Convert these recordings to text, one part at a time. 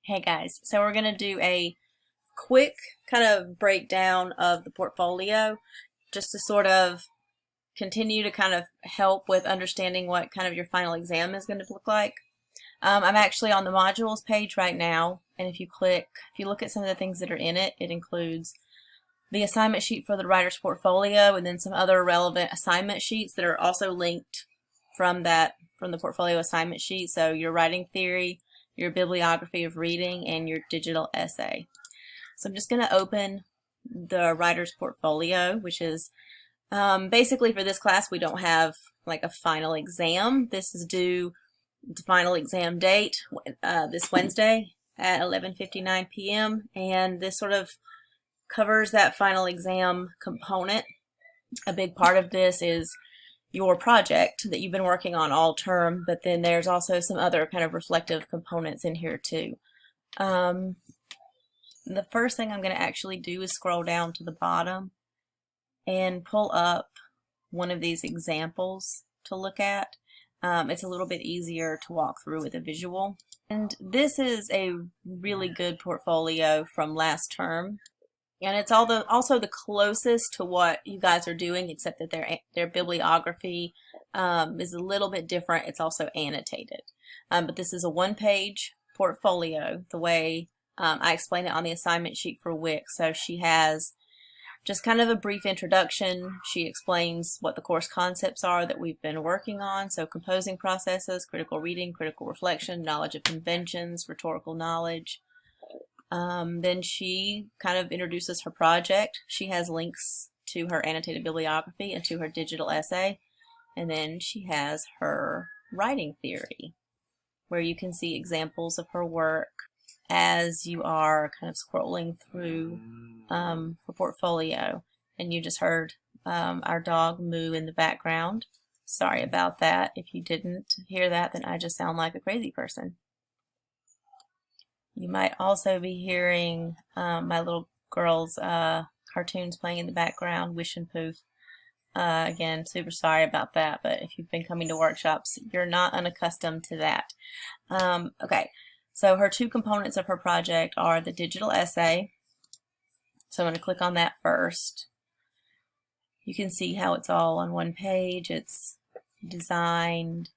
Hey guys, so we're going to do a quick kind of breakdown of the portfolio just to sort of continue to kind of help with understanding what kind of your final exam is going to look like. I'm actually on the modules page right now, and if you look at some of the things that are in it, it includes the assignment sheet for the writer's portfolio and then some other relevant assignment sheets that are also linked from the portfolio assignment sheet. So your writing theory, your bibliography of reading, and your digital essay. So I'm just going to open the writer's portfolio, which is basically for this class we don't have like a final exam. This is due the final exam date this Wednesday at 11:59 p.m. and this sort of covers that final exam component. A big part of this is your project that you've been working on all term, but then there's also some other kind of reflective components in here too. The first thing I'm going to actually do is scroll down to the bottom and pull up one of these examples to look at. It's a little bit easier to walk through with a visual. And this is a really good portfolio from last term. And it's also the closest to what you guys are doing, except that their bibliography is a little bit different. It's also annotated. But this is a one-page portfolio, the way I explain it on the assignment sheet for Wix. So she has just kind of a brief introduction. She explains what the course concepts are that we've been working on. So composing processes, critical reading, critical reflection, knowledge of conventions, rhetorical knowledge. Then she kind of introduces her project. She has links to her annotated bibliography and to her digital essay. And then she has her writing theory, where you can see examples of her work as you are kind of scrolling through her portfolio. And you just heard our dog moo in the background. Sorry about that. If you didn't hear that, then I just sound like a crazy person. You might also be hearing my little girl's cartoons playing in the background, Wish and Poof. Again, super sorry about that, but if you've been coming to workshops, you're not unaccustomed to that. Okay, so her two components of her project are the digital essay. So I'm going to click on that first. You can see how it's all on one page. It's designed.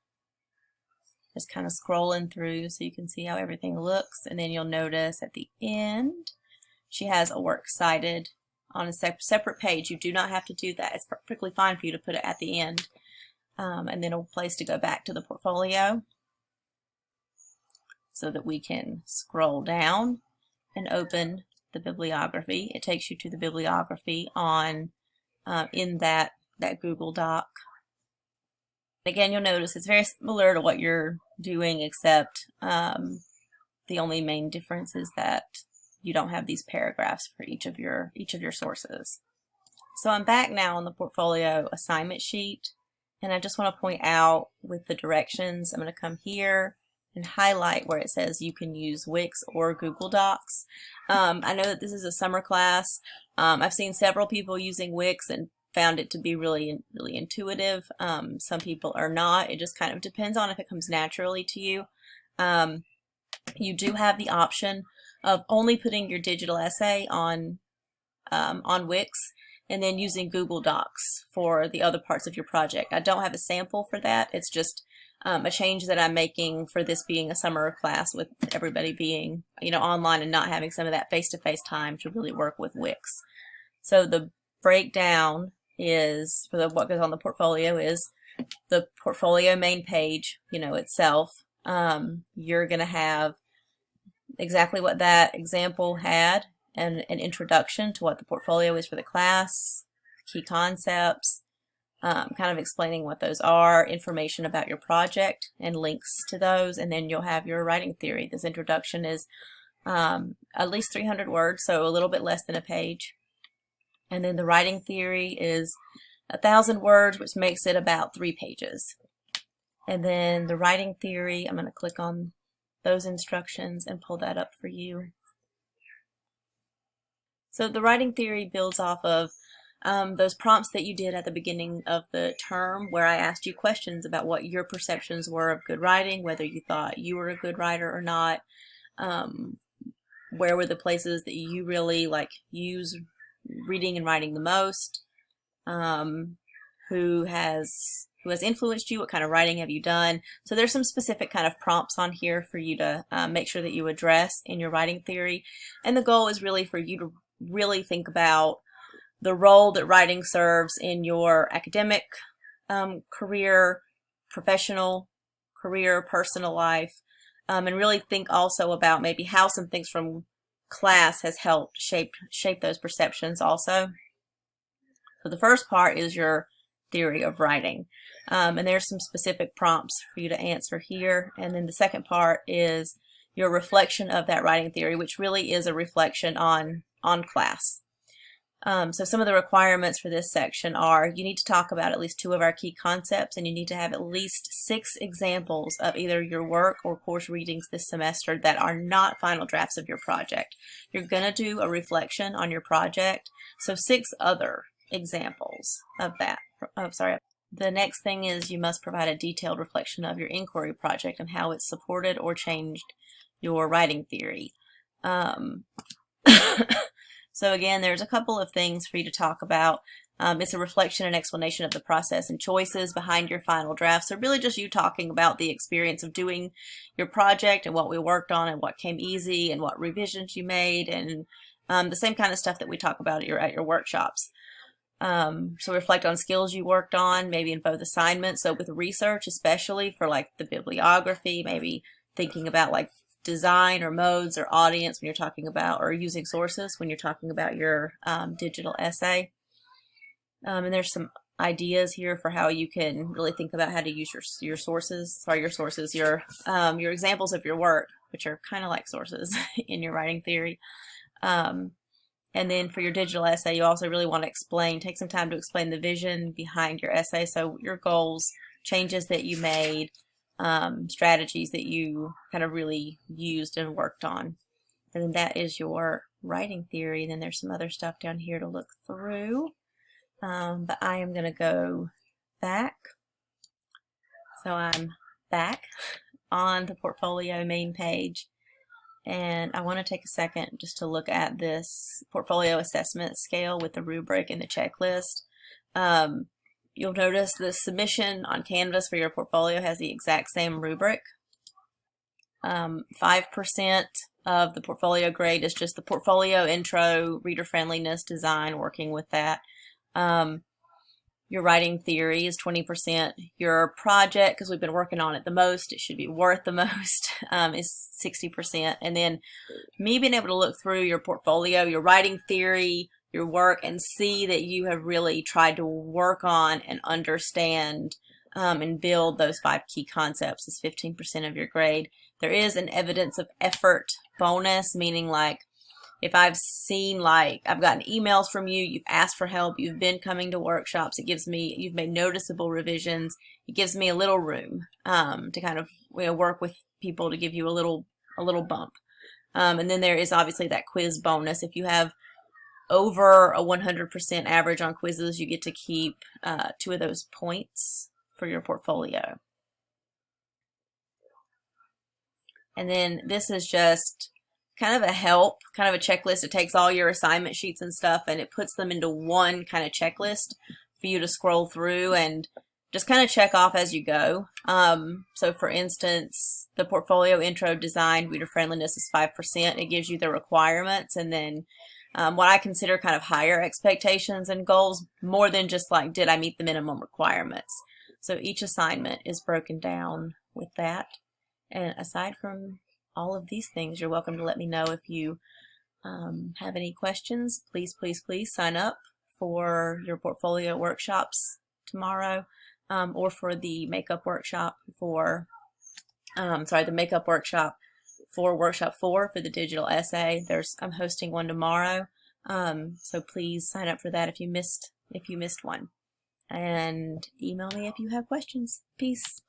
Just kind of scrolling through so you can see how everything looks, and then you'll notice at the end she has a works cited on a separate page. You do not have to do that. It's perfectly fine for you to put it at the end, and then a place to go back to the portfolio so that we can scroll down and open the bibliography. It takes you to the bibliography on in that Google Doc. Again, you'll notice it's very similar to what you're doing, except the only main difference is that you don't have these paragraphs for each of your sources. So I'm back now on the portfolio assignment sheet, and I just want to point out with the directions, I'm going to come here and highlight where it says you can use Wix or Google Docs. I know that this is a summer class. I've seen several people using Wix and found it to be really intuitive. Some people are not. It just kind of depends on if it comes naturally to you. You do have the option of only putting your digital essay on Wix and then using Google Docs for the other parts of your project. I don't have a sample for that. It's just a change that I'm making for this being a summer class with everybody being, online and not having some of that face-to-face time to really work with Wix. So the breakdown is for what goes on the portfolio is the portfolio main page, itself. You're going to have exactly what that example had, and an introduction to what the portfolio is for the class, key concepts, kind of explaining what those are, information about your project and links to those, and then you'll have your writing theory. This introduction is at least 300 words, so a little bit less than a page. And then the writing theory is 1,000 words, which makes it about 3 pages. And then the writing theory, I'm going to click on those instructions and pull that up for you. So the writing theory builds off of those prompts that you did at the beginning of the term, where I asked you questions about what your perceptions were of good writing, whether you thought you were a good writer or not. Where were the places that you really like use reading and writing the most? Who has influenced you? What kind of writing have you done? So there's some specific kind of prompts on here for you to make sure that you address in your writing theory. And the goal is really for you to really think about the role that writing serves in your academic career, professional career, personal life, and really think also about maybe how some things from class has helped shape those perceptions also. So the first part is your theory of writing, and there's some specific prompts for you to answer here. And then the second part is your reflection of that writing theory, which really is a reflection on class. So some of the requirements for this section are you need to talk about at least 2 of our key concepts, and you need to have at least 6 examples of either your work or course readings this semester that are not final drafts of your project. You're going to do a reflection on your project, so 6 other examples of that. The next thing is you must provide a detailed reflection of your inquiry project and how it supported or changed your writing theory. So again, there's a couple of things for you to talk about. It's a reflection and explanation of the process and choices behind your final draft. So really just you talking about the experience of doing your project and what we worked on and what came easy and what revisions you made, and the same kind of stuff that we talk about at your workshops. So reflect on skills you worked on, maybe in both assignments. So with research, especially for like the bibliography, maybe thinking about like design or modes or audience when you're talking about, or using sources when you're talking about your digital essay. And there's some ideas here for how you can really think about how to use your examples of your work, which are kind of like sources in your writing theory. And then for your digital essay, you also really want to take some time to explain the vision behind your essay. So your goals, changes that you made, strategies that you kind of really used and worked on. And then that is your writing theory. And then there's some other stuff down here to look through. But I am going to go back. So I'm back on the portfolio main page. And I want to take a second just to look at this portfolio assessment scale with the rubric and the checklist. You'll notice the submission on Canvas for your portfolio has the exact same rubric. 5% of the portfolio grade is just the portfolio intro, reader friendliness, design, working with that. Your writing theory is 20%. Your project, because we've been working on it the most, it should be worth the most, is 60%. And then me being able to look through your portfolio, your writing theory, your work, and see that you have really tried to work on and understand and build those 5 key concepts is 15% of your grade. There is an evidence of effort bonus, meaning like if I've seen, like, I've gotten emails from you, you've asked for help, you've been coming to workshops, it gives me, you've made noticeable revisions, it gives me a little room to kind of work with people to give you a little bump. And then there is obviously that quiz bonus. If you have over a 100% average on quizzes, you get to keep 2 of those points for your portfolio. And then this is just kind of a help, kind of a checklist. It takes all your assignment sheets and stuff and it puts them into one kind of checklist for you to scroll through and just kind of check off as you go. So for instance, the portfolio intro design, reader friendliness is 5%. It gives you the requirements, and then what I consider kind of higher expectations and goals, more than just like, did I meet the minimum requirements? So each assignment is broken down with that. And aside from all of these things, you're welcome to let me know if you have any questions. Please, please, please sign up for your portfolio workshops tomorrow, or for the makeup workshop for, the makeup workshop for workshop 4 for the digital essay. I'm hosting one tomorrow, so please sign up for that if you missed one. And email me if you have questions. Peace.